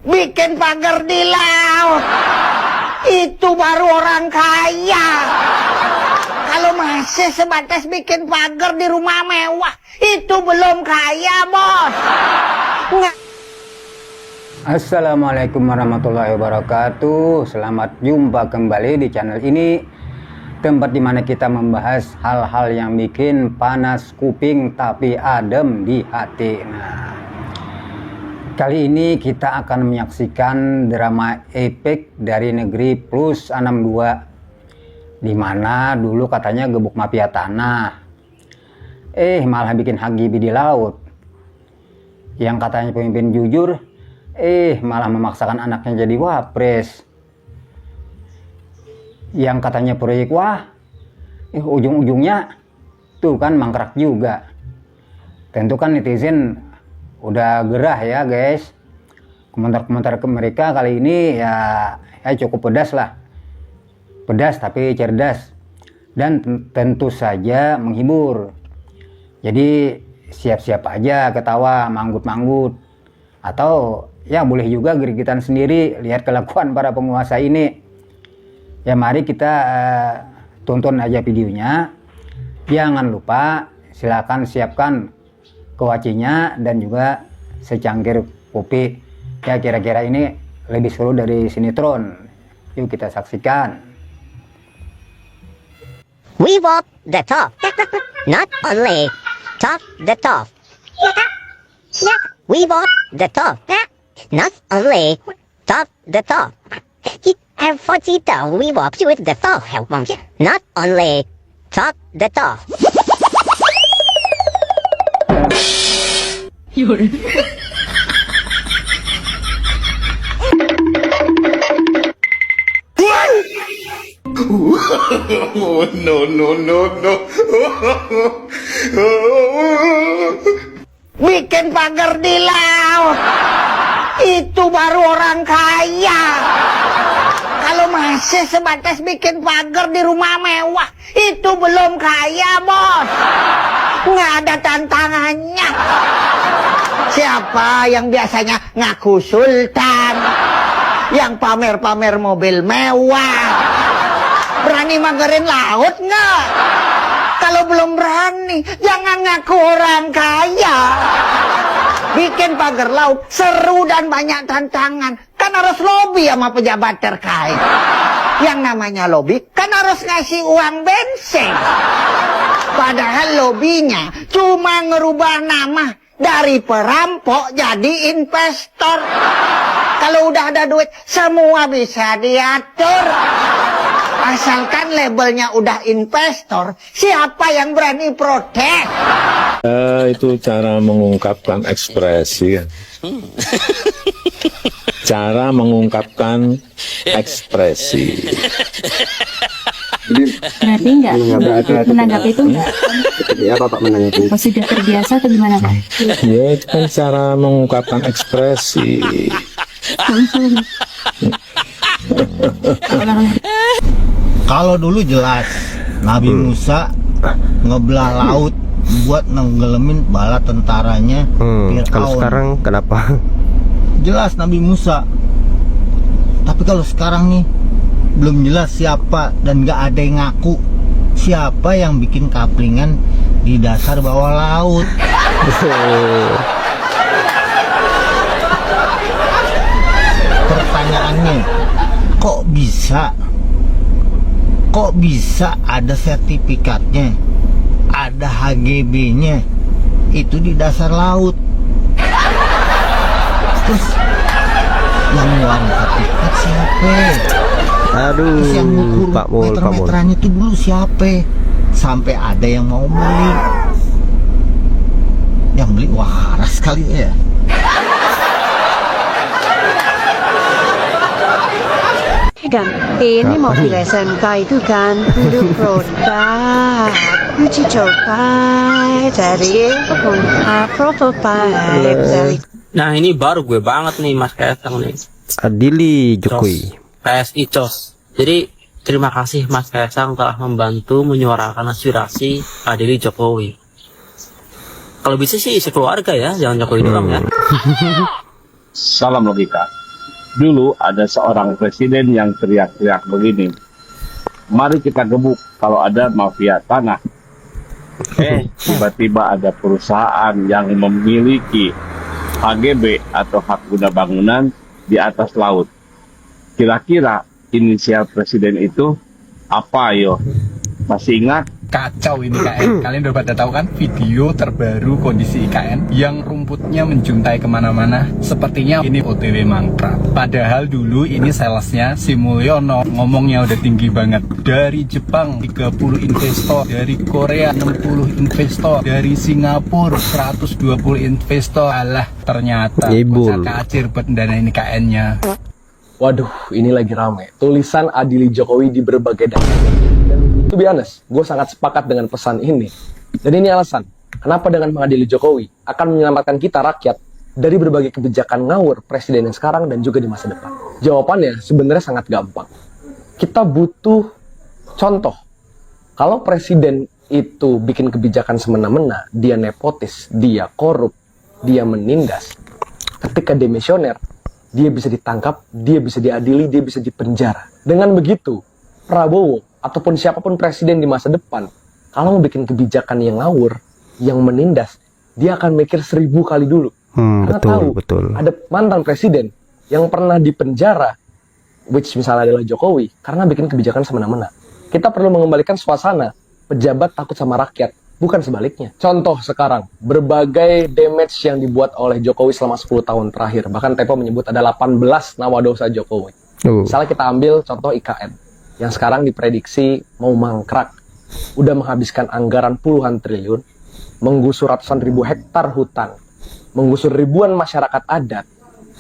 Bikin pagar di laut, itu baru orang kaya. Kalau masih sebatas bikin pagar di rumah mewah, itu belum kaya, bos. Assalamualaikum warahmatullahi wabarakatuh. Selamat jumpa kembali di channel ini, tempat dimana kita membahas hal-hal yang bikin panas kuping tapi adem di hati. Nah, kali ini kita akan menyaksikan drama epik dari negeri Plus 62, dimana dulu katanya gebuk mafia tanah, malah bikin HGB di laut. Yang katanya pemimpin jujur, malah memaksakan anaknya jadi wapres. Yang katanya proyek wah, ujung-ujungnya tuh kan mangkrak juga. Tentu kan netizen udah gerah ya guys. Komentar-komentar ke mereka kali ini ya cukup pedas lah. Pedas tapi cerdas, dan tentu saja menghibur. Jadi siap-siap aja ketawa manggut-manggut, atau ya boleh juga gerigitan sendiri lihat kelakuan para penguasa ini. Ya mari kita tonton aja videonya. Jangan lupa silakan siapkan kewacinya dan juga secangkir kopi. Ya kira-kira ini lebih seru dari sinetron. Yuk kita saksikan. We walk the talk, not only talk the talk. We walk the talk, not only talk the talk. And for Tito, we walk with the talk, not only talk the talk. Oh, no. Bikin pagar di laut, itu baru orang kaya. Kalau masih sebatas bikin pagar di rumah mewah, itu belum kaya, bos. Nggak ada tantangannya. Siapa yang biasanya ngaku sultan, yang pamer-pamer mobil mewah, berani magerin laut nggak? Kalau belum berani, jangan ngaku orang kaya. Bikin pagar laut seru dan banyak tantangan. Kan harus lobby sama pejabat terkait. Yang namanya lobby kan harus ngasih uang bensin. Padahal lobbynya cuma ngerubah nama dari perampok jadi investor. Kalau udah ada duit, semua bisa diatur. Asalkan labelnya udah investor, siapa yang berani protes? Itu cara mengungkapkan ekspresi. Cara mengungkapkan ekspresi. Berarti enggak menanggapi itu enggak? Ya Bapak menanggapi. Masih sudah terbiasa atau gimana Pak? Ya itu kan cara mengungkapkan ekspresi. Kalau dulu jelas Nabi Musa ngebelah laut buat nenggelemin bala tentaranya Fir'aun. Kalau sekarang kenapa? Jelas Nabi Musa. Tapi kalau sekarang nih belum jelas siapa, dan gak ada yang ngaku siapa yang bikin kaplingan di dasar bawah laut. Pertanyaannya, kok bisa ada sertifikatnya, ada HGB-nya itu di dasar laut? Terus yang ngeluarin sertifikat siapa? Aduh, Terus yang ngukur Pak Mul. meter-meterannya itu dulu siapa? Sampai ada yang mau beli. Yang beli waras kali ya. Kan, ini mobil SMK itu kan untuk produk uji coba dari prototype dari. Nah ini baru gue banget nih Mas Kaisang nih. Adili Jokowi. PSI COS. Jadi terima kasih Mas Kaisang telah membantu menyuarakan aspirasi Adili Jokowi. Kalau bisa sih isi keluarga ya, jangan Jokowi doang ya. Salam logika. Dulu ada seorang presiden yang teriak-teriak begini, mari kita gebuk kalau ada mafia tanah. Tiba-tiba ada perusahaan yang memiliki HGB atau hak guna bangunan di atas laut. Kira-kira inisial presiden itu apa yo? Masih ingat? Kacau ini IKN. Kalian udah pada tahu kan video terbaru kondisi IKN yang rumputnya menjuntai kemana-mana. Sepertinya ini OTW mangkrak. Padahal dulu ini salesnya si Mulyono ngomongnya udah tinggi banget. Dari Jepang 30 investor, dari Korea 60 investor, dari Singapura 120 investor. Alah, ternyata bocah kacir buat mendanain IKN-nya. Waduh, ini lagi rame. Tulisan adili Jokowi di berbagai daerah. To be honest, gue sangat sepakat dengan pesan ini. Dan ini alasan, kenapa dengan mengadili Jokowi akan menyelamatkan kita rakyat dari berbagai kebijakan ngawur presiden yang sekarang dan juga di masa depan. Jawabannya sebenarnya sangat gampang. Kita butuh contoh. Kalau presiden itu bikin kebijakan semena-mena, dia nepotis, dia korup, dia menindas. Ketika demisioner, dia bisa ditangkap, dia bisa diadili, dia bisa dipenjara. Dengan begitu, Prabowo ataupun siapapun presiden di masa depan, kalau mau bikin kebijakan yang ngawur, yang menindas, dia akan mikir 1000 kali dulu. Karena tahu ada mantan presiden yang pernah dipenjara, which misalnya adalah Jokowi, karena bikin kebijakan semena-mena. Kita perlu mengembalikan suasana pejabat takut sama rakyat, bukan sebaliknya. Contoh sekarang, berbagai damage yang dibuat oleh Jokowi selama 10 tahun terakhir. Bahkan Tempo menyebut ada 18 nawadosa Jokowi. Misalnya kita ambil contoh IKN. Yang sekarang diprediksi mau mangkrak, udah menghabiskan anggaran puluhan triliun, menggusur ratusan ribu hektar hutan, menggusur ribuan masyarakat adat,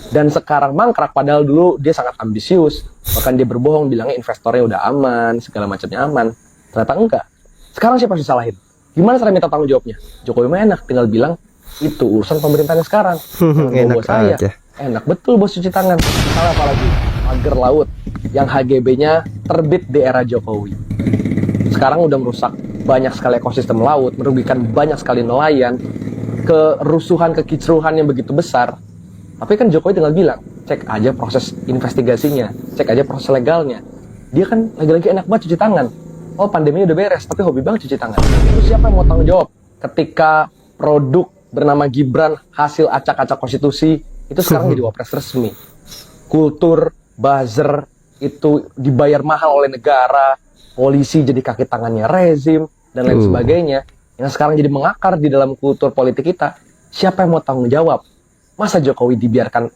dan sekarang mangkrak padahal dulu dia sangat ambisius, bahkan dia berbohong bilangnya investornya udah aman, segala macamnya aman. Ternyata enggak. Sekarang siapa yang disalahin? Gimana cara minta tanggung jawabnya? Jokowi mah enak, tinggal bilang itu urusan pemerintahnya sekarang. Enak bos saya. aja. Enak betul bos cuci tangan. Salah apa lagi? Pagar laut yang HGB-nya terbit di era Jokowi. Sekarang udah merusak banyak sekali ekosistem laut, merugikan banyak sekali nelayan, kerusuhan, kekicruhan yang begitu besar. Tapi kan Jokowi tinggal bilang, cek aja proses investigasinya, cek aja proses legalnya. Dia kan lagi-lagi enak banget cuci tangan. Oh, pandeminya udah beres, tapi hobi banget cuci tangan. Terus siapa yang mau tanggung jawab ketika produk bernama Gibran hasil acak-acak konstitusi itu sekarang jadi wapres resmi? Kultur buzzer itu dibayar mahal oleh negara, polisi jadi kaki tangannya rezim, dan lain sebagainya, yang sekarang jadi mengakar di dalam kultur politik kita. Siapa yang mau tanggung jawab? Masa Jokowi dibiarkan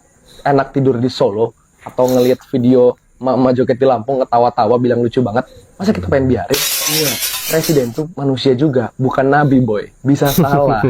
enak tidur di Solo, atau ngelihat video mama joget di Lampung ketawa-tawa bilang lucu banget? Masa kita pengen biarin? Iya, presiden tuh manusia juga, bukan nabi boy, bisa salah.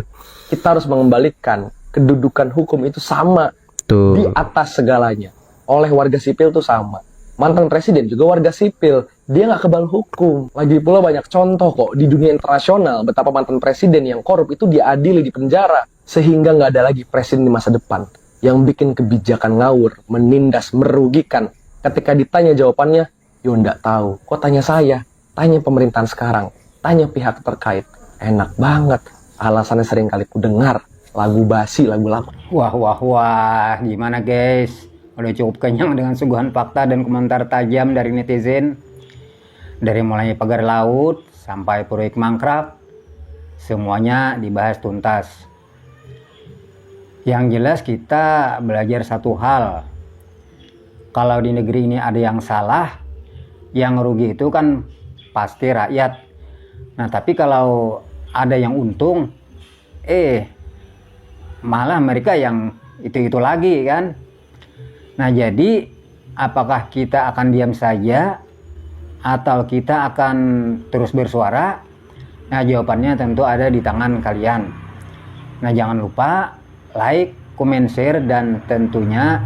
Kita harus mengembalikan kedudukan hukum itu sama di atas segalanya. Oleh warga sipil tuh sama. Mantan presiden juga warga sipil, dia nggak kebal hukum. Lagi pula banyak contoh kok di dunia internasional betapa mantan presiden yang korup itu diadili di penjara, sehingga nggak ada lagi presiden di masa depan yang bikin kebijakan ngawur, menindas, merugikan. Ketika ditanya jawabannya, yo nggak tahu. Kok tanya saya? Tanya pemerintahan sekarang, tanya pihak terkait. Enak banget. Alasannya sering kali ku dengar lagu basi, lagu lama. Wah, gimana guys? Udah cukup kenyang dengan suguhan fakta dan komentar tajam dari netizen. Dari mulai pagar laut sampai proyek mangkrak, semuanya dibahas tuntas. Yang jelas kita belajar satu hal. Kalau di negeri ini ada yang salah, yang rugi itu kan pasti rakyat. Nah, tapi kalau ada yang untung, malah mereka yang itu-itu lagi kan. Nah, jadi apakah kita akan diam saja atau kita akan terus bersuara? Nah, jawabannya tentu ada di tangan kalian. Nah, jangan lupa like, comment, share, dan tentunya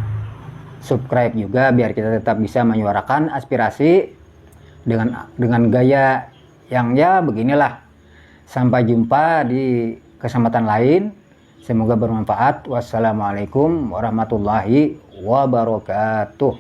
subscribe juga biar kita tetap bisa menyuarakan aspirasi dengan gaya yang ya beginilah. Sampai jumpa di kesempatan lain. Semoga bermanfaat. Wassalamualaikum warahmatullahi wabarakatuh.